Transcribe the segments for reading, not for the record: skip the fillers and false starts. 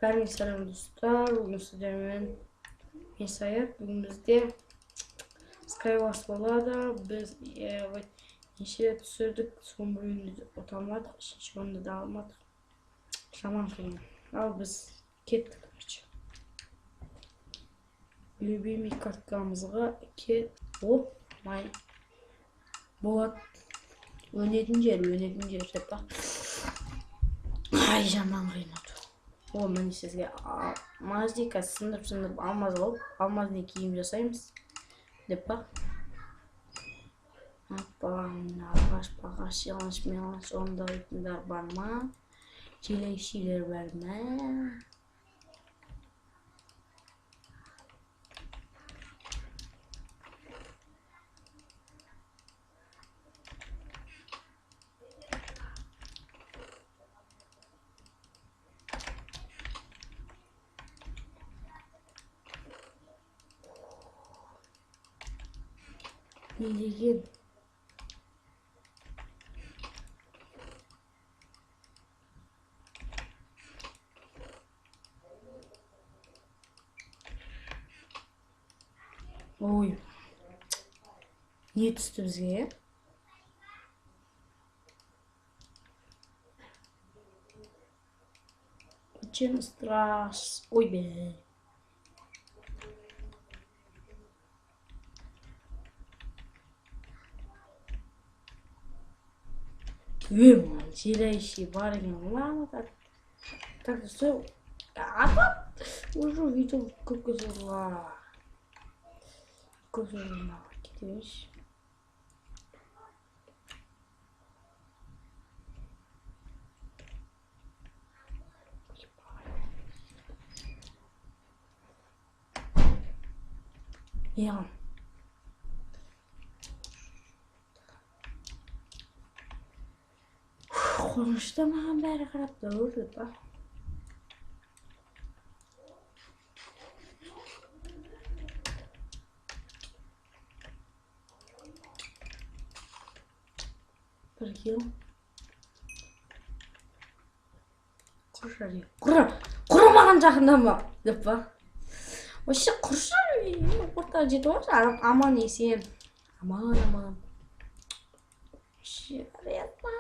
Bәріңіз сәлем достар, бүгін сіздермен мен Саят. Бүгін бізде SkY wArS болады. Біз неше түсірдік, соның біреуінде ұта алмадық, үшінші орында да алмадық. Жаман қиын. Ал біз кеттік. Любимый карткамызға кет. О, май. Болады. Өнетін жер деп па. Ай, жаман қиын отыр. О, міне сізге маздика сындырып алмаз алып, алмазды киім жасаймыз деп па. Апа, ағаш, яланш, онда өйтіндар бар ма? Желекшілер бар ма? Ne деген? Ой, не түсті бізге? Очень страшно. Ой, бе. Желающие бар екен. Ладно, так все. Уже видел, как Зорға. Зорға кетеміз. Я. Қорынышта маған бәрі қарап тұрды па. Бір кел. Құры маған жақындама деп па. Вообще құршы ортаға жетіп алшы, аман есен. Аман. Приятно.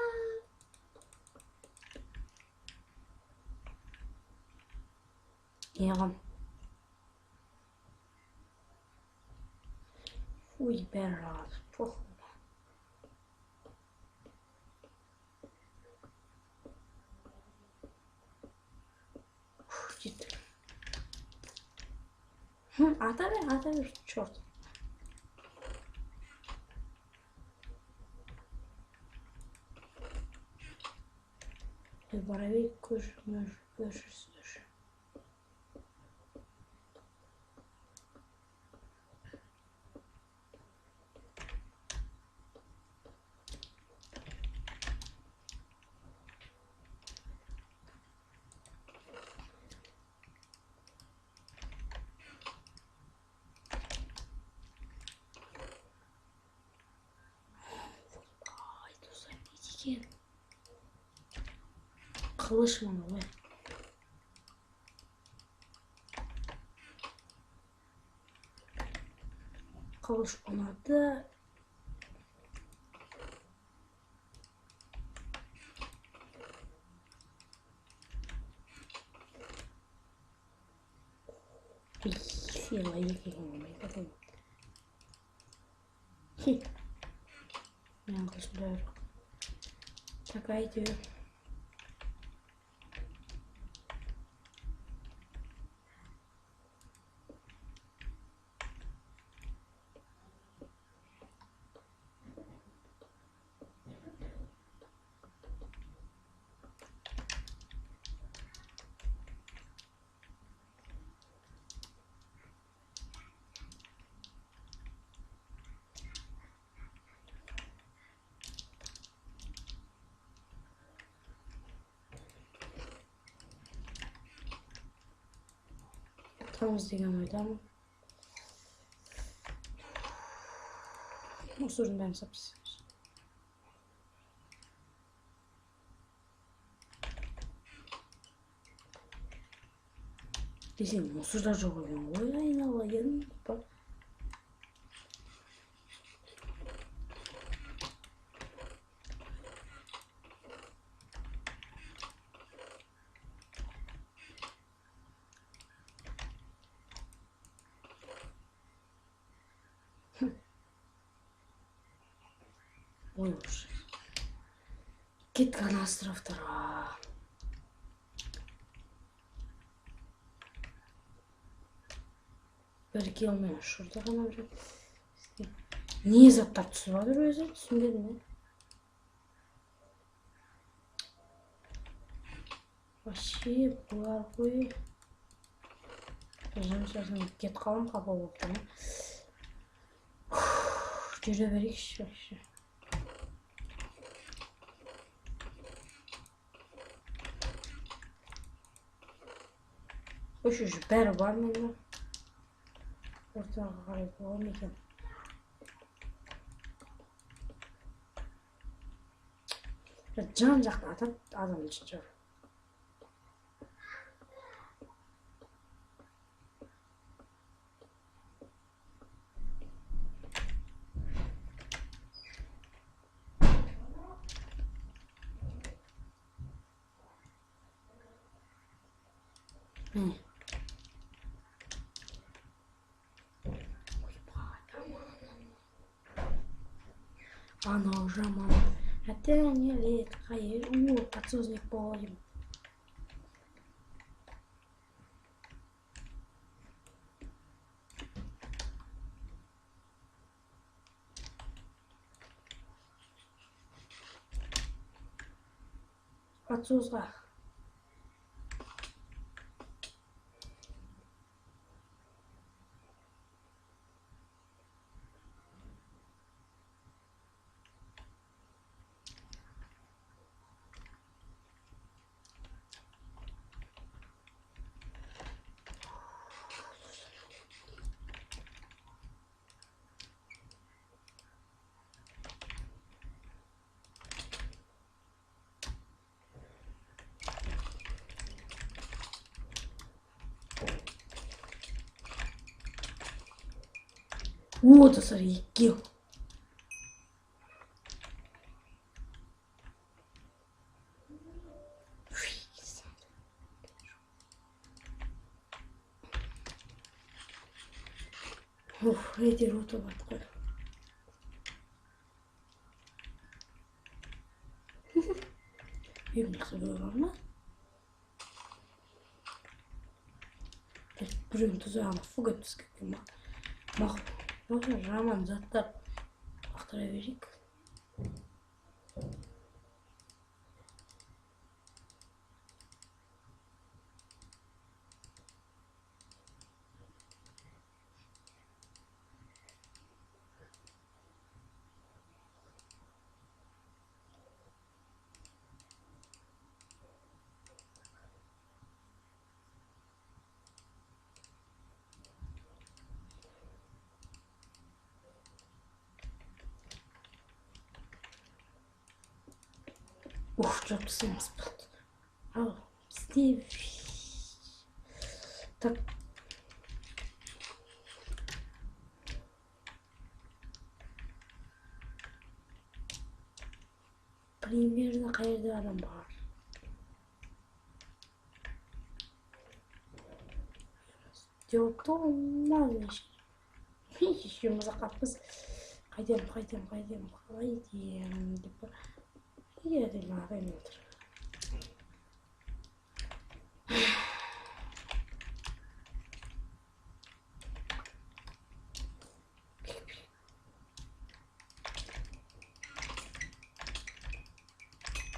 Яғам. Ой, бәрі рағады. Похуй. Жетті. Ата бер, черт. Боровик, көршісі. Қылыш мұны, ой. Қылыш ұнады. Лаик екен. Мен қылыш бәрі. Так, әйтеуір. Tamız деген ойдамын. Осы орын бәрін сапсыз. десем, мусорда жоқ екен ғой, айналайын. Ой уж. Кеткен островтарға. Бір келмен шұрда ғана жүреді. Не заттар түсіп жатыр өзі? Түсінбедім мен. Вообще бұлар ғой. Жаңшасын кет қалам қапа болып тұрмын. Жүре берейікші вообще. Өші бәрі бар менде. Ортаға қарай болам екен. Жан жақта атат адам үшін жар. Анау жаман. Әтене лет қайыр. Подсозник болайым. Подсозға. Достар, екеу. Әйтер отып атқыр. Емнесі болған ма? Біреуін тұзағына фуға түскекке ма? Мақыл жаман заттар ақтыра берейік. Ух, жапсымыз болды. Ал, істейб. Так. Примерно қайырда адам бар. Делать то мало еще мазақ атпыз. Қайдем. Едем ағайын отыр.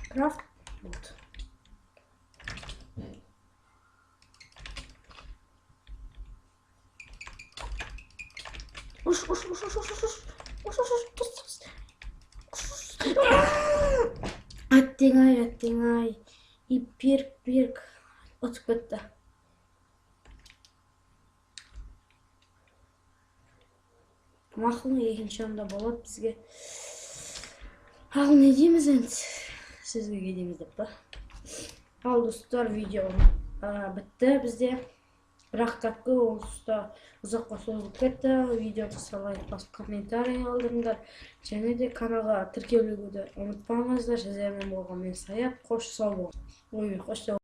Крафт. Вот. Уш. Аттеңай. И берк. Отып кетті. Мақыл екінші анда болады бізге. Ал не дейміз енді? Сізге келеміз деп па. Ал достар, видео бітті бізде. Бірақ кәдімгі ол тұста ұзаққа созылып кетті. Видеоны лайк басып комментарий қалдырыңдар. Және де каналға тіркелуді ұмытпаңыздар. Сіздермен болған мен Саят. Қош сау болыңыздар.